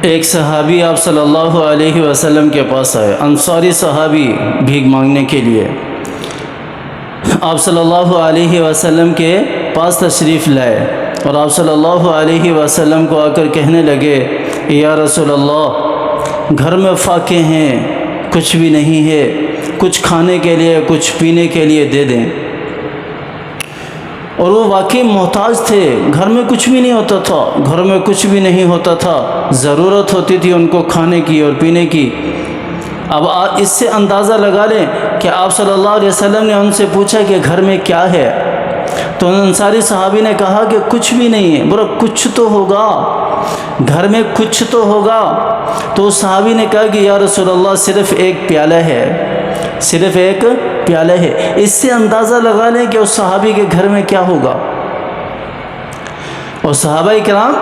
ایک صحابی آپ صلی اللہ علیہ وسلم کے پاس آئے، انصاری صحابی بھیک مانگنے کے لیے آپ صلی اللہ علیہ وسلم کے پاس تشریف لائے، اور آپ صلی اللہ علیہ وسلم کو آ کر کہنے لگے، یا رسول اللہ، گھر میں فاقے ہیں، کچھ بھی نہیں ہے، کچھ کھانے کے لیے کچھ پینے کے لیے دے دیں۔ اور وہ واقعی محتاج تھے، گھر میں کچھ بھی نہیں ہوتا تھا، گھر میں کچھ بھی نہیں ہوتا تھا، ضرورت ہوتی تھی ان کو کھانے کی اور پینے کی۔ اب اس سے اندازہ لگا لیں کہ آپ صلی اللہ علیہ وسلم نے ان سے پوچھا کہ گھر میں کیا ہے، تو انصاری صحابی نے کہا کہ کچھ بھی نہیں ہے۔ برا کچھ تو ہوگا، گھر میں کچھ تو ہوگا۔ تو اس صحابی نے کہا کہ یا رسول اللہ، صرف ایک پیالہ ہے، صرف ایک پیالہ ہے۔ اس سے اندازہ لگا لیں کہ اس صحابی کے گھر میں کیا ہوگا۔ اور صحابہ کرام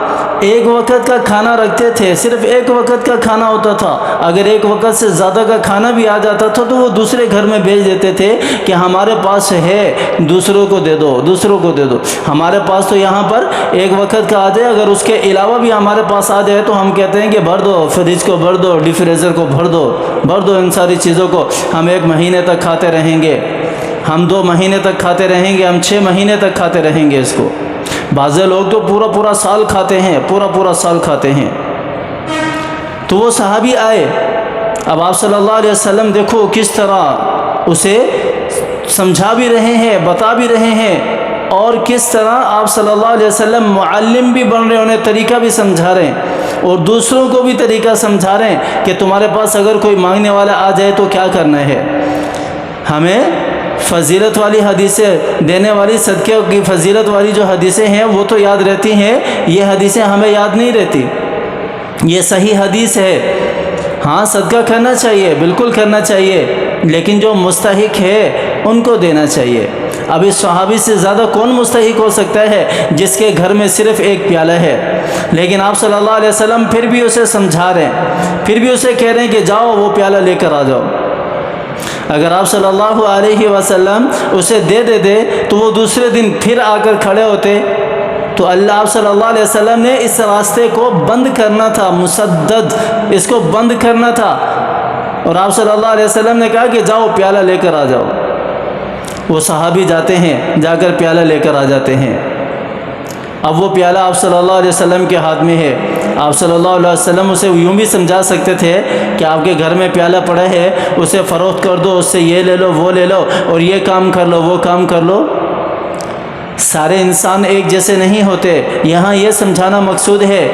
ایک وقت کا کھانا رکھتے تھے، صرف ایک وقت کا کھانا ہوتا تھا۔ اگر ایک وقت سے زیادہ کا کھانا بھی آ جاتا تھا تو وہ دوسرے گھر میں بھیج دیتے تھے کہ ہمارے پاس ہے، دوسروں کو دے دو، دوسروں کو دے دو۔ ہمارے پاس تو یہاں پر ایک وقت کا آ جائے، اگر اس کے علاوہ بھی ہمارے پاس آ جائے تو ہم کہتے ہیں کہ بھر دو، فریج کو بھر دو، ڈی فریزر کو بھر دو ان ساری چیزوں کو، ہم 1 مہینے تک کھاتے رہیں گے، ہم 2 مہینے تک کھاتے رہیں گے، ہم 6 مہینے تک کھاتے رہیں گے اس کو۔ بعض لوگ تو پورا سال کھاتے ہیں، پورا سال کھاتے ہیں۔ تو وہ صحابی آئے، اب آپ صلی اللہ علیہ وسلم دیکھو کس طرح اسے سمجھا بھی رہے ہیں، بتا بھی رہے ہیں، اور کس طرح آپ صلی اللہ علیہ وسلم معلم بھی بن رہے ہیں، انہیں طریقہ بھی سمجھا رہے ہیں اور دوسروں کو بھی طریقہ سمجھا رہے ہیں کہ تمہارے پاس اگر کوئی مانگنے والا آ جائے تو کیا کرنا ہے۔ ہمیں فضیلت والی حدیثیں دینے والی، صدقے کی فضیلت والی جو حدیثیں ہیں وہ تو یاد رہتی ہیں، یہ حدیثیں ہمیں یاد نہیں رہتی۔ یہ صحیح حدیث ہے، ہاں صدقہ کرنا چاہیے، بالکل کرنا چاہیے، لیکن جو مستحق ہے ان کو دینا چاہیے۔ اب اس صحابی سے زیادہ کون مستحق ہو سکتا ہے جس کے گھر میں صرف ایک پیالہ ہے؟ لیکن آپ صلی اللہ علیہ وسلم پھر بھی اسے سمجھا رہے ہیں، پھر بھی اسے کہہ رہے ہیں کہ جاؤ وہ پیالہ لے کر آ جاؤ۔ اگر آپ صلی اللہ علیہ وسلم اسے دے دے تو وہ دوسرے دن پھر آ کر کھڑے ہوتے، تو آپ صلی اللہ علیہ وسلم نے اس راستے کو بند کرنا تھا، مسدد، اس کو بند کرنا تھا، اور آپ صلی اللہ علیہ وسلم نے کہا کہ جاؤ پیالہ لے کر آ جاؤ۔ وہ صحابی جاتے ہیں، جا کر پیالہ لے کر آ جاتے ہیں۔ اب وہ پیالہ آپ صلی اللہ علیہ وسلم کے ہاتھ میں ہے۔ آپ صلی اللہ علیہ وسلم اسے یوں بھی سمجھا سکتے تھے کہ آپ کے گھر میں پیالہ پڑا ہے، اسے فروخت کر دو، اس سے یہ لے لو، وہ لے لو، اور یہ کام کر لو، وہ کام کر لو۔ سارے انسان ایک جیسے نہیں ہوتے، یہاں یہ سمجھانا مقصود ہے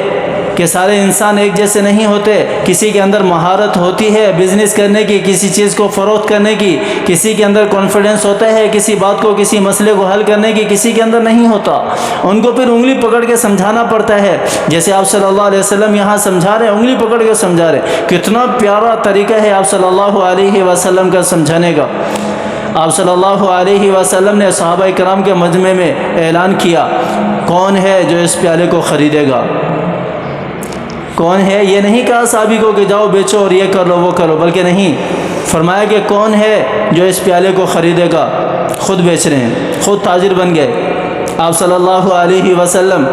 کہ سارے انسان ایک جیسے نہیں ہوتے۔ کسی کے اندر مہارت ہوتی ہے بزنس کرنے کی، کسی چیز کو فروخت کرنے کی، کسی کے اندر کانفیڈنس ہوتا ہے کسی بات کو، کسی مسئلے کو حل کرنے کی، کسی کے اندر نہیں ہوتا۔ ان کو پھر انگلی پکڑ کے سمجھانا پڑتا ہے، جیسے آپ صلی اللہ علیہ وسلم یہاں سمجھا رہے ہیں، انگلی پکڑ کے سمجھا رہے ہیں۔ کتنا پیارا طریقہ ہے آپ صلی اللہ علیہ وسلم کا سمجھانے کا۔ آپ صلی اللہ علیہ وسلم نے صحابہ کرام کے مجمع میں اعلان کیا، کون ہے جو اس پیالے کو خریدے گا؟ کون ہے؟ یہ نہیں کہا صحابی کو کہ جاؤ بیچو اور یہ کر لو وہ کرو، بلکہ نہیں، فرمایا کہ کون ہے جو اس پیالے کو خریدے گا؟ خود بیچ رہے ہیں، خود تاجر بن گئے آپ صلی اللہ علیہ وسلم۔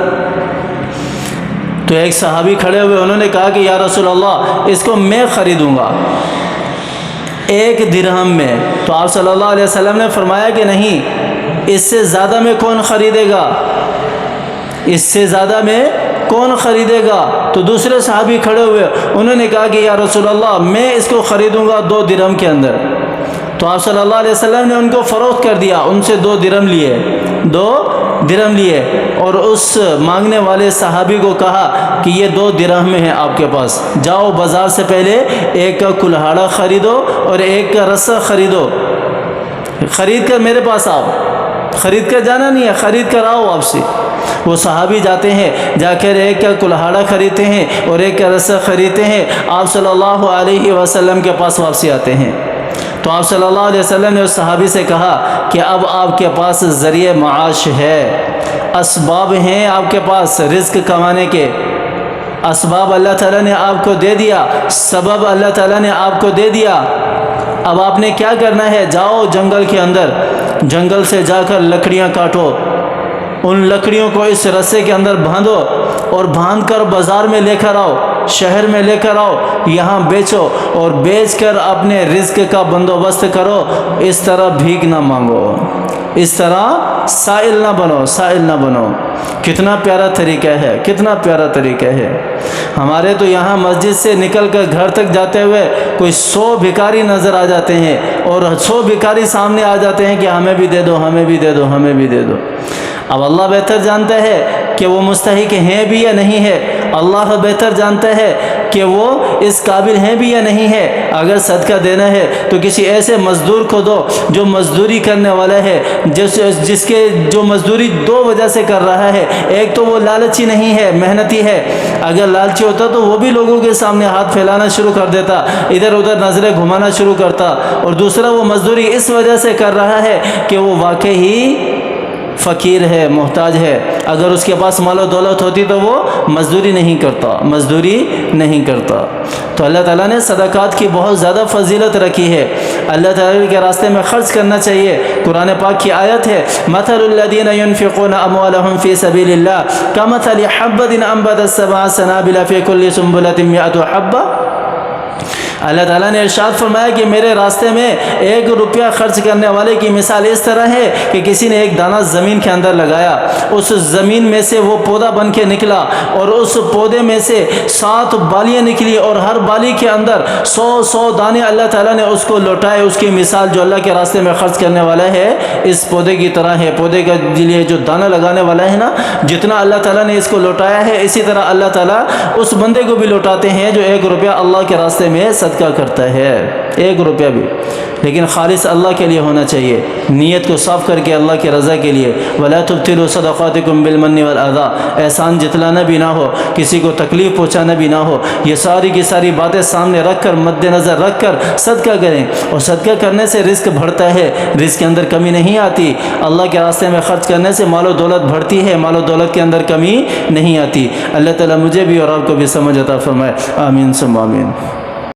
تو ایک صحابی کھڑے ہوئے، انہوں نے کہا کہ یا رسول اللہ، اس کو میں خریدوں گا 1 درہم میں۔ تو آپ صلی اللہ علیہ وسلم نے فرمایا کہ نہیں، اس سے زیادہ میں کون خریدے گا؟ اس سے زیادہ میں کون خریدے گا؟ تو دوسرے صحابی کھڑے ہوئے، انہوں نے کہا کہ یا رسول اللہ، میں اس کو خریدوں گا 2 درہم کے اندر۔ تو آپ صلی اللہ علیہ وسلم نے ان کو فروخت کر دیا، ان سے 2 درہم لیے، 2 درہم لیے، اور اس مانگنے والے صحابی کو کہا کہ یہ 2 درہم میں ہے آپ کے پاس، جاؤ بازار سے پہلے 1 کا کلہاڑا خریدو اور 1 کا رسہ خریدو، خرید کر میرے پاس آؤ، خرید کر جانا نہیں ہے، خرید کر آؤ واپسی۔ وہ صحابی جاتے ہیں، جا کر 1 کا کلہاڑا خریدتے ہیں اور 1 کا رسہ خریدتے ہیں، آپ صلی اللہ علیہ وسلم کے پاس واپسی آتے ہیں۔ تو آپ صلی اللہ علیہ وسلم نے اس صحابی سے کہا کہ اب آپ کے پاس ذریعہ معاش ہے، اسباب ہیں آپ کے پاس رزق کمانے کے، اسباب اللہ تعالیٰ نے آپ کو دے دیا، سبب اللہ تعالیٰ نے آپ کو دے دیا۔ اب آپ نے کیا کرنا ہے؟ جاؤ جنگل کے اندر، جنگل سے جا کر لکڑیاں کاٹو، ان لکڑیوں کو اس رسے کے اندر باندھو اور باندھ کر بازار میں لے کر آؤ، شہر میں لے کر آؤ، یہاں بیچو اور بیچ کر اپنے رزق کا بندوبست کرو۔ اس طرح بھیک نہ مانگو، اس طرح سائل نہ بنو، سائل نہ بنو۔ کتنا پیارا طریقہ ہے، کتنا پیارا طریقہ ہے۔ ہمارے تو یہاں مسجد سے نکل کر گھر تک جاتے ہوئے کوئی 100 بھکاری نظر آ جاتے ہیں، اور 100 بھکاری سامنے آ جاتے ہیں کہ ہمیں بھی دے دو، ہمیں بھی دے دو، ہمیں بھی دے دو۔ اب اللہ بہتر جانتا ہے کہ وہ مستحق ہیں بھی یا نہیں ہے، اللہ بہتر جانتا ہے کہ وہ اس قابل ہیں بھی یا نہیں ہے۔ اگر صدقہ دینا ہے تو کسی ایسے مزدور کو دو جو مزدوری کرنے والا ہے، جس کے جو مزدوری 2 وجہ سے کر رہا ہے۔ ایک تو وہ لالچی نہیں ہے، محنتی ہے۔ اگر لالچی ہوتا تو وہ بھی لوگوں کے سامنے ہاتھ پھیلانا شروع کر دیتا، ادھر ادھر نظریں گھمانا شروع کرتا۔ اور دوسرا وہ مزدوری اس وجہ سے کر رہا ہے کہ وہ واقعی فقیر ہے، محتاج ہے۔ اگر اس کے پاس مال و دولت ہوتی تو وہ مزدوری نہیں کرتا، مزدوری نہیں کرتا۔ تو اللہ تعالیٰ نے صدقات کی بہت زیادہ فضیلت رکھی ہے، اللہ تعالیٰ کے راستے میں خرچ کرنا چاہیے۔ قرآن پاک کی آیت ہے، مثل الذین ينفقون اموالهم فی سبیل اللہ کمثل حبۃ انبتت 7 سنابل فی کل سنبلۃ 100 حبۃ۔ اللہ تعالیٰ نے ارشاد فرمایا کہ میرے راستے میں 1 روپیہ خرچ کرنے والے کی مثال اس طرح ہے کہ کسی نے ایک دانہ زمین کے اندر لگایا، اس زمین میں سے وہ پودا بن کے نکلا، اور اس پودے میں سے 7 بالیاں نکلی، اور ہر بالی کے اندر 100 دانے اللہ تعالیٰ نے اس کو لوٹائے۔ اس کی مثال جو اللہ کے راستے میں خرچ کرنے والا ہے اس پودے کی طرح ہے۔ پودے کے لیے جو دانہ لگانے والا ہے نا، جتنا اللہ تعالیٰ نے اس کو لوٹایا ہے، اسی طرح اللہ تعالیٰ اس بندے کو بھی لوٹاتے ہیں جو 1 روپیہ اللہ کے راستے میں صدقہ کرتا ہے، 1 روپیہ بھی، لیکن خالص اللہ کے لیے ہونا چاہیے، نیت کو صاف کر کے اللہ کی رضا کے لیے۔ وَلَا تُبْطِلُوا صَدَقَاتِكُمْ بِالْمَنِّ وَالْأَذَىٰ، احسان جتلانا بھی نہ ہو، کسی کو تکلیف پہنچانا بھی نہ ہو۔ یہ ساری کی ساری باتیں سامنے رکھ کر، مد نظر رکھ کر صدقہ کریں، اور صدقہ کرنے سے رزق بڑھتا ہے، رزق کے اندر کمی نہیں آتی۔ اللہ کے راستے میں خرچ کرنے سے مال و دولت بڑھتی ہے، مال و دولت کے اندر کمی نہیں آتی۔ اللہ تعالیٰ مجھے بھی اور آپ کو بھی سمجھ عطا فرمائے، آمین ثم آمین۔